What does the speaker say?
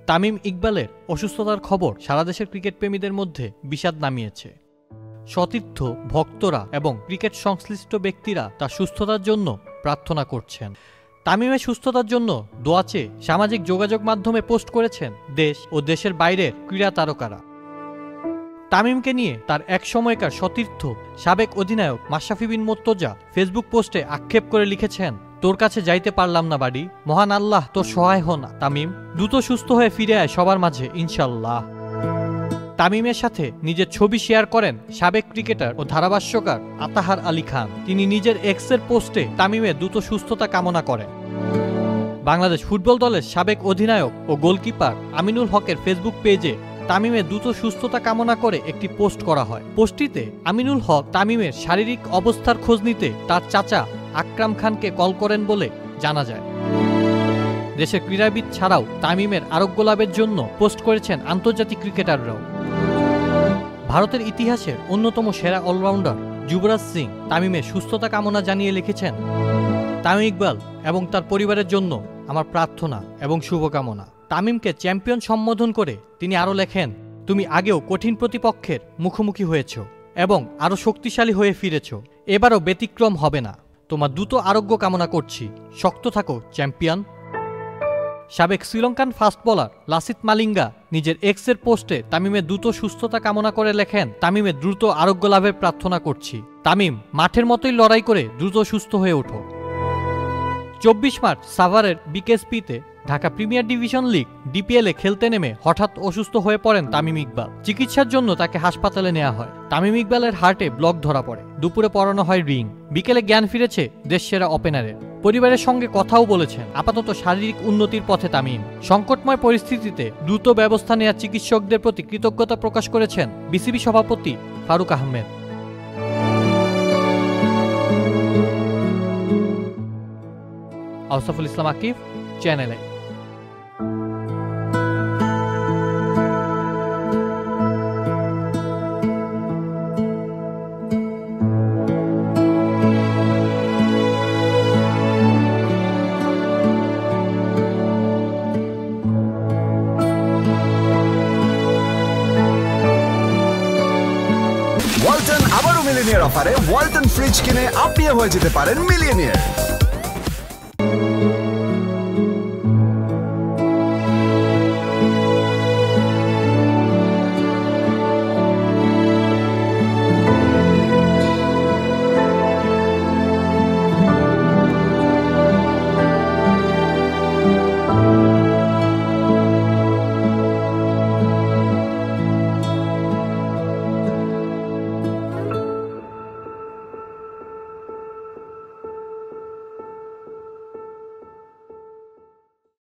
তামিম ইকবালের অসুস্থতার খবর সারা দেশের ক্রিকেট প্রেমীদের মধ্যে বিষাদ নামিয়েছে। সতীর্থ, ভক্তরা এবং ক্রিকেট সংশ্লিষ্ট ব্যক্তিরা তার সুস্থতার জন্য প্রার্থনা করছেন। তামিমের সুস্থতার জন্য দোয়া চেয়ে সামাজিক যোগাযোগ মাধ্যমে পোস্ট করেছেন দেশ ও দেশের বাইরের ক্রীড়া তারকারা। তামিমকে নিয়ে তার এক সময়কার সতীর্থ সাবেক অধিনায়ক মাশরাফি বিন মুর্তজা ফেসবুক পোস্টে আক্ষেপ করে লিখেছেন, তোর কাছে যাইতে পারলাম না বাড়ি, মহান আল্লাহ তোর সহায় হন তামিম, দ্রুত সুস্থ হয়ে ফিরে আয় সবার মাঝে ইনশাল্লাহ। তামিমের সাথে নিজের ছবি শেয়ার করেন সাবেক ক্রিকেটার ও ধারাভাষ্যকার আতাহার আলী খান। তিনি নিজের এক্সের পোস্টে তামিমের দ্রুত সুস্থতা কামনা করেন। বাংলাদেশ ফুটবল দলের সাবেক অধিনায়ক ও গোলকিপার আমিনুল হকের ফেসবুক পেজে তামিমের দ্রুত সুস্থতা কামনা করে একটি পোস্ট করা হয়। পোস্টটিতে আমিনুল হক তামিমের শারীরিক অবস্থার খোঁজ নিতে তার চাচা আকরাম খানকে কল করেন বলে জানা যায়। দেশের ক্রীড়াবিদ ছাড়াও তামিমের আরোগ্য লাভের জন্য পোস্ট করেছেন আন্তর্জাতিক ক্রিকেটাররাও। ভারতের ইতিহাসের অন্যতম সেরা অলরাউন্ডার যুবরাজ সিং তামিমের সুস্থতা কামনা জানিয়ে লিখেছেন, তামিম ইকবাল এবং তার পরিবারের জন্য আমার প্রার্থনা এবং শুভকামনা। তামিমকে চ্যাম্পিয়ন সম্বোধন করে তিনি আরও লেখেন, তুমি আগেও কঠিন প্রতিপক্ষের মুখোমুখি হয়েছ এবং আরও শক্তিশালী হয়ে ফিরেছ, এবারও ব্যতিক্রম হবে না। তোমার দ্রুত আরোগ্য কামনা করছি, শক্ত থাকো চ্যাম্পিয়ন। সাবেক শ্রীলঙ্কান ফাস্ট বোলার লাসিথ মালিঙ্গা নিজের এক্সের পোস্টে তামিমের দ্রুত সুস্থতা কামনা করে লেখেন, তামিমের দ্রুত আরোগ্য লাভের প্রার্থনা করছি। তামিম, মাঠের মতোই লড়াই করে দ্রুত সুস্থ হয়ে ওঠো। 24 মার্চ সাভারের বিকেএসপিতে ঢাকা প্রিমিয়ার ডিভিশন লিগ ডিপিএলে খেলতে নেমে হঠাৎ অসুস্থ হয়ে পড়েন তামিম ইকবাল। চিকিৎসার জন্য তাকে হাসপাতালে নেওয়া হয়। তামিম ইকবালের হার্টে ব্লক ধরা পড়ে। দুপুরে পরানো হয় রিং। বিকেলে জ্ঞান ফিরেছে দেশসেরা ওপেনারের। পরিবারের সঙ্গে কথাও বলেছেন। আপাতত শারীরিক উন্নতির পথে তামিম। সংকটময় পরিস্থিতিতে দ্রুত ব্যবস্থা নেওয়া চিকিৎসকদের প্রতি কৃতজ্ঞতা প্রকাশ করেছেন বিসিবি সভাপতি ফারুক আহমেদ। আউসাফুল ইসলাম আকিব, চ্যানেল আই। ওয়ালটন আবারও মিলিনিয়ার অফারে ওয়ালটন ফ্রিজ কিনে আপনিও হয়ে যেতে পারেন মিলিয়নিয়ার।